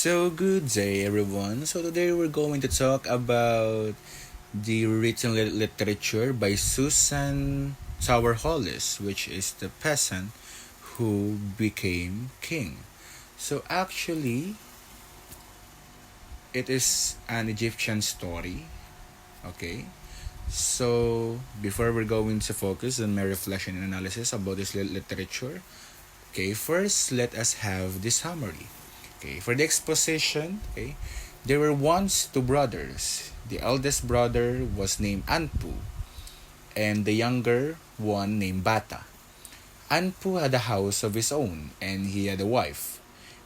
So good day everyone. So today we're going to talk about the written literature by Susan Tower Hollis, which is the peasant who became king. So actually it is an Egyptian story. Okay. So before we're going to focus on my reflection and analysis about this literature, okay, first let us have the summary. Okay, for the exposition, okay, there were once two brothers. The eldest brother was named Anpu, and the younger one named Bata. Anpu had a house of his own, and he had a wife.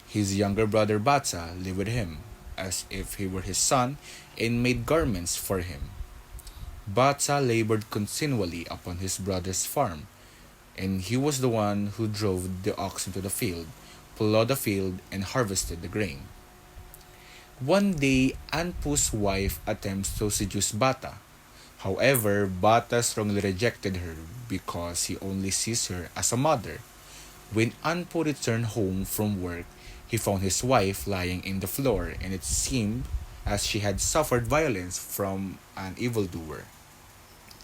His younger brother Bata lived with him, as if he were his son, and made garments for him. Bata labored continually upon his brother's farm, and he was the one who drove the oxen to the field, plowed the field, and harvested the grain. One day, Anpu's wife attempts to seduce Bata. However, Bata strongly rejected her because he only sees her as a mother. When Anpu returned home from work, he found his wife lying in the floor, and it seemed as she had suffered violence from an evildoer.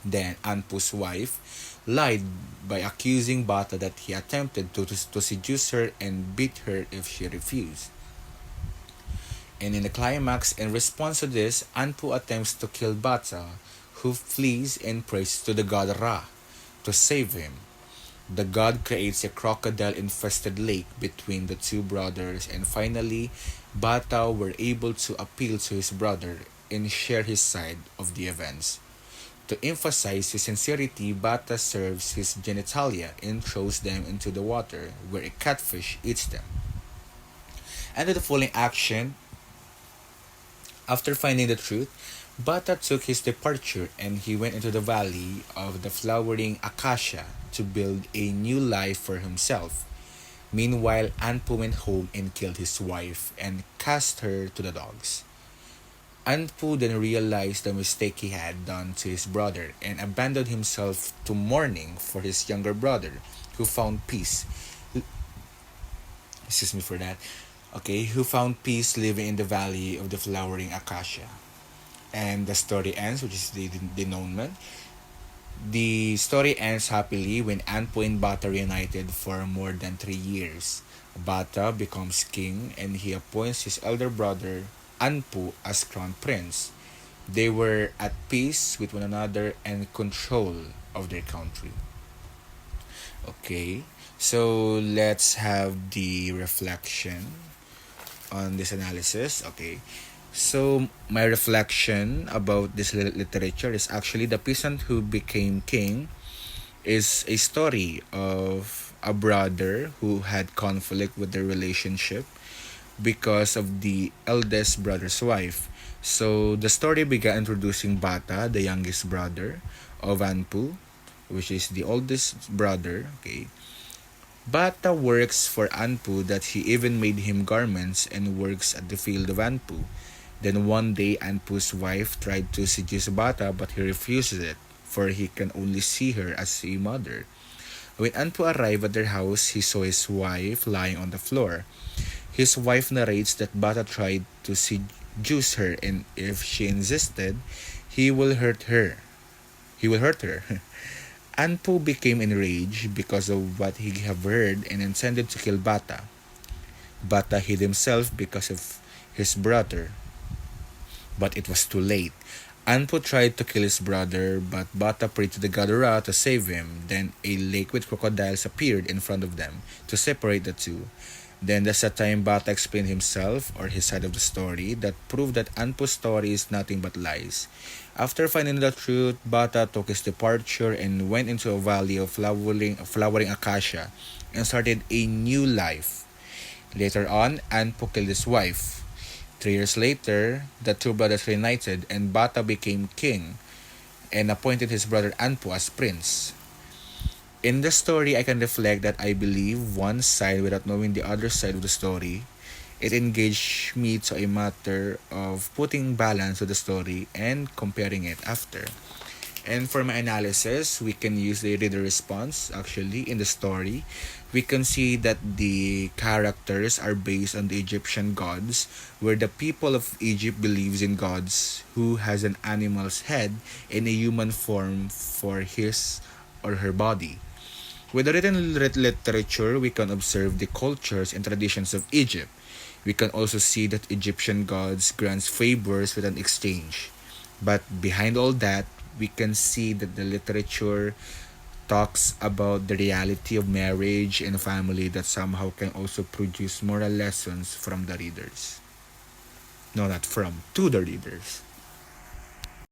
Then Anpu's wife lied by accusing Bata that he attempted to seduce her and beat her if she refused. And in the climax, in response to this, Anpu attempts to kill Bata, who flees and prays to the god Ra to save him. The god creates a crocodile infested lake between the two brothers, and finally, Bata were able to appeal to his brother and share his side of the events. To emphasize his sincerity, Bata serves his genitalia and throws them into the water, where a catfish eats them. And the following action, after finding the truth, Bata took his departure and he went into the valley of the flowering acacia to build a new life for himself. Meanwhile, Anpu went home and killed his wife and cast her to the dogs. Anpu then realized the mistake he had done to his brother and abandoned himself to mourning for his younger brother, who found peace. Excuse me for that. Okay, who found peace living in the valley of the flowering acacia. And the story ends, which is the denouement. The story ends happily when Anpu and Bata reunited for more than 3 years. Bata becomes king and he appoints his elder brother Anpu as crown prince. They were at peace with one another and control of their country. Okay, so let's have the reflection on this analysis. Okay, so my reflection about this literature is actually the peasant who became king is a story of a brother who had conflict with their relationship because of the eldest brother's wife. So the story began introducing Bata, the youngest brother of Anpu, which is the oldest brother. Okay, Bata works for Anpu that he even made him garments and works at the field of Anpu. Then one day Anpu's wife tried to seduce Bata but he refuses it, for he can only see her as a mother. When Anpu arrived at their house, he saw his wife lying on the floor. His wife narrates that Bata tried to seduce her, and if she insisted, he will hurt her. He will hurt her. Anpu became enraged because of what he had heard and intended to kill Bata. Bata hid himself because of his brother, but it was too late. Anpu tried to kill his brother, but Bata prayed to the god Ra to save him. Then a lake with crocodiles appeared in front of them to separate the two. Then that's the time Bata explained himself, or his side of the story, that proved that Anpu's story is nothing but lies. After finding the truth, Bata took his departure and went into a valley of flowering acacia and started a new life. Later on, Anpu killed his wife. 3 years later, the two brothers reunited and Bata became king and appointed his brother Anpu as prince. In the story, I can reflect that I believe one side without knowing the other side of the story. It engaged me to a matter of putting balance to the story and comparing it after. And for my analysis, we can use the reader response actually in the story. We can see that the characters are based on the Egyptian gods, where the people of Egypt believes in gods who has an animal's head in a human form for his or her body. With the written literature, we can observe the cultures and traditions of Egypt. We can also see that Egyptian gods grants favors with an exchange. But behind all that, we can see that the literature talks about the reality of marriage and family that somehow can also produce moral lessons from the readers. No, not from, to the readers.